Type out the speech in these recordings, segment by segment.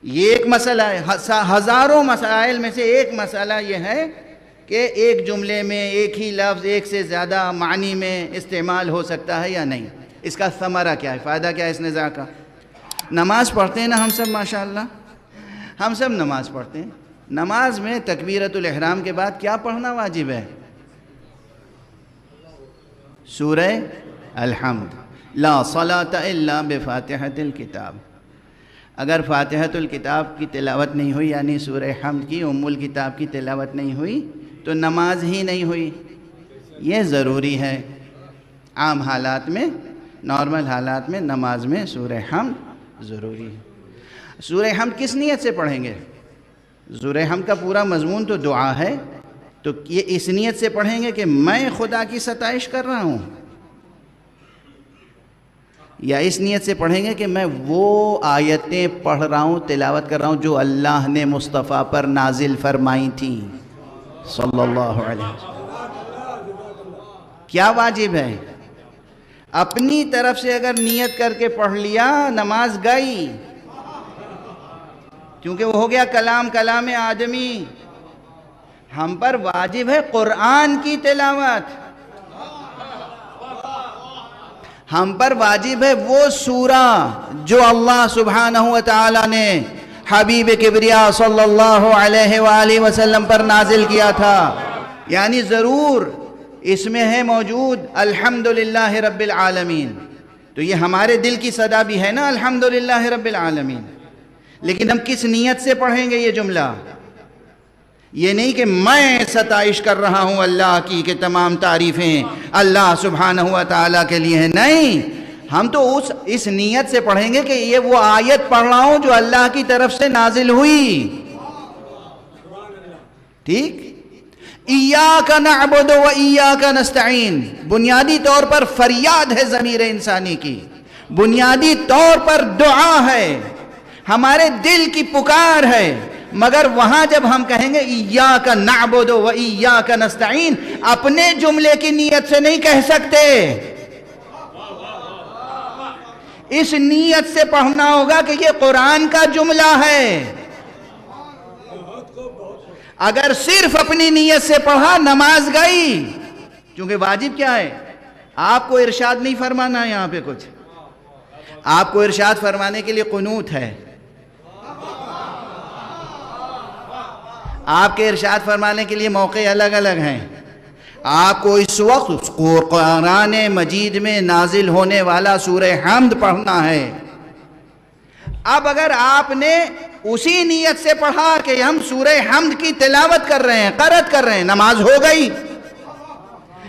یہ ایک مسئلہ ہے، ہزاروں مسائل میں سے ایک مسئلہ یہ ہے کہ ایک جملے میں ایک ہی لفظ ایک سے زیادہ معنی میں استعمال ہو سکتا ہے یا نہیں، اس کا ثمرہ کیا ہے، فائدہ کیا ہے اس نزاع کا۔ نماز پڑھتے ہیں نا ہم سب، ماشاءاللہ ہم سب نماز پڑھتے ہیں۔ نماز میں تکبیرۃ الاحرام کے بعد کیا پڑھنا واجب ہے؟ سورہ الحمد، لا صلاۃ الا بفاتحۃ الکتاب۔ اگر فاتحۃ الکتاب کی تلاوت نہیں ہوئی، یعنی سورہ حمد کی ام الکتاب کی تلاوت نہیں ہوئی، تو نماز ہی نہیں ہوئی۔ یہ ضروری ہے، عام حالات میں، نارمل حالات میں نماز میں سورہ حمد ضروری ہے۔ سورہ حمد کس نیت سے پڑھیں گے؟ سورہ حمد کا پورا مضمون تو دعا ہے، تو یہ اس نیت سے پڑھیں گے کہ میں خدا کی ستائش کر رہا ہوں، یا اس نیت سے پڑھیں گے کہ میں وہ آیتیں پڑھ رہا ہوں، تلاوت کر رہا ہوں جو اللہ نے مصطفیٰ پر نازل فرمائی تھیں صلی اللہ علیہ وسلم۔ کیا واجب ہے؟ اپنی طرف سے اگر نیت کر کے پڑھ لیا نماز گئی، کیونکہ وہ ہو گیا کلام آدمی۔ ہم پر واجب ہے قرآن کی تلاوت، ہم پر واجب ہے وہ سورہ جو اللہ سبحانہ وتعالی نے حبیب کبریا صلی اللہ علیہ وآلہ وسلم پر نازل کیا تھا، یعنی ضرور اس میں ہے موجود الحمدللہ رب العالمین، تو یہ ہمارے دل کی صدا بھی ہے نا الحمدللہ رب العالمین۔ لیکن ہم کس نیت سے پڑھیں گے یہ جملہ؟ یہ نہیں کہ میں ستائش کر رہا ہوں اللہ کی کہ تمام تعریفیں اللہ سبحانہ وتعالی کے لیے ہیں، نہیں، ہم تو اس نیت سے پڑھیں گے کہ یہ وہ آیت پڑھ رہا ہوں جو اللہ کی طرف سے نازل ہوئی۔ ٹھیک؟ ایاک نعبد و ایاک نستعین، بنیادی طور پر فریاد ہے ضمیر انسانی کی، بنیادی طور پر دعا ہے، ہمارے دل کی پکار ہے، مگر وہاں جب ہم کہیں گے ایاک نعبد و ایاک نستعین، اپنے جملے کی نیت سے نہیں کہہ سکتے، اس نیت سے پڑھنا ہوگا کہ یہ قرآن کا جملہ ہے۔ اگر صرف اپنی نیت سے پڑھا نماز گئی، کیونکہ واجب کیا ہے؟ آپ کو ارشاد نہیں فرمانا ہے، یہاں پہ کچھ آپ کو ارشاد فرمانے کے لیے قنوت ہے، آپ کے ارشاد فرمانے کے لیے موقع الگ الگ ہیں۔ آپ کو اس وقت قرآن مجید میں نازل ہونے والا سورہ حمد پڑھنا ہے۔ اب اگر آپ نے اسی نیت سے پڑھا کہ ہم سورہ حمد کی تلاوت کر رہے ہیں، قرأت کر رہے ہیں، نماز ہو گئی۔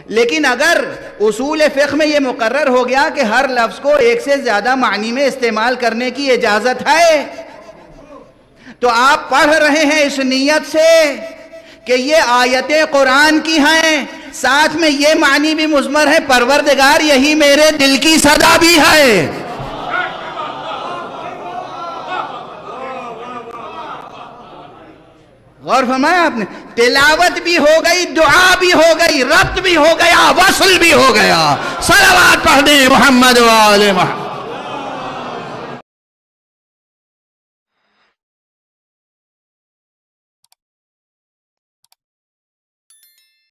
لیکن اگر اصول فقہ میں یہ مقرر ہو گیا کہ ہر لفظ کو ایک سے زیادہ معنی میں استعمال کرنے کی اجازت ہے، تو آپ پڑھ رہے ہیں اس نیت سے کہ یہ آیتیں قرآن کی ہیں، ساتھ میں یہ معنی بھی مضمر ہے، پروردگار یہی میرے دل کی صدا بھی ہے۔ غور فرمایا آپ نے؟ تلاوت بھی ہو گئی، دعا بھی ہو گئی، ربط بھی ہو گیا، وصل بھی ہو گیا۔ صلوات پڑھ دیں محمد و آل محمد۔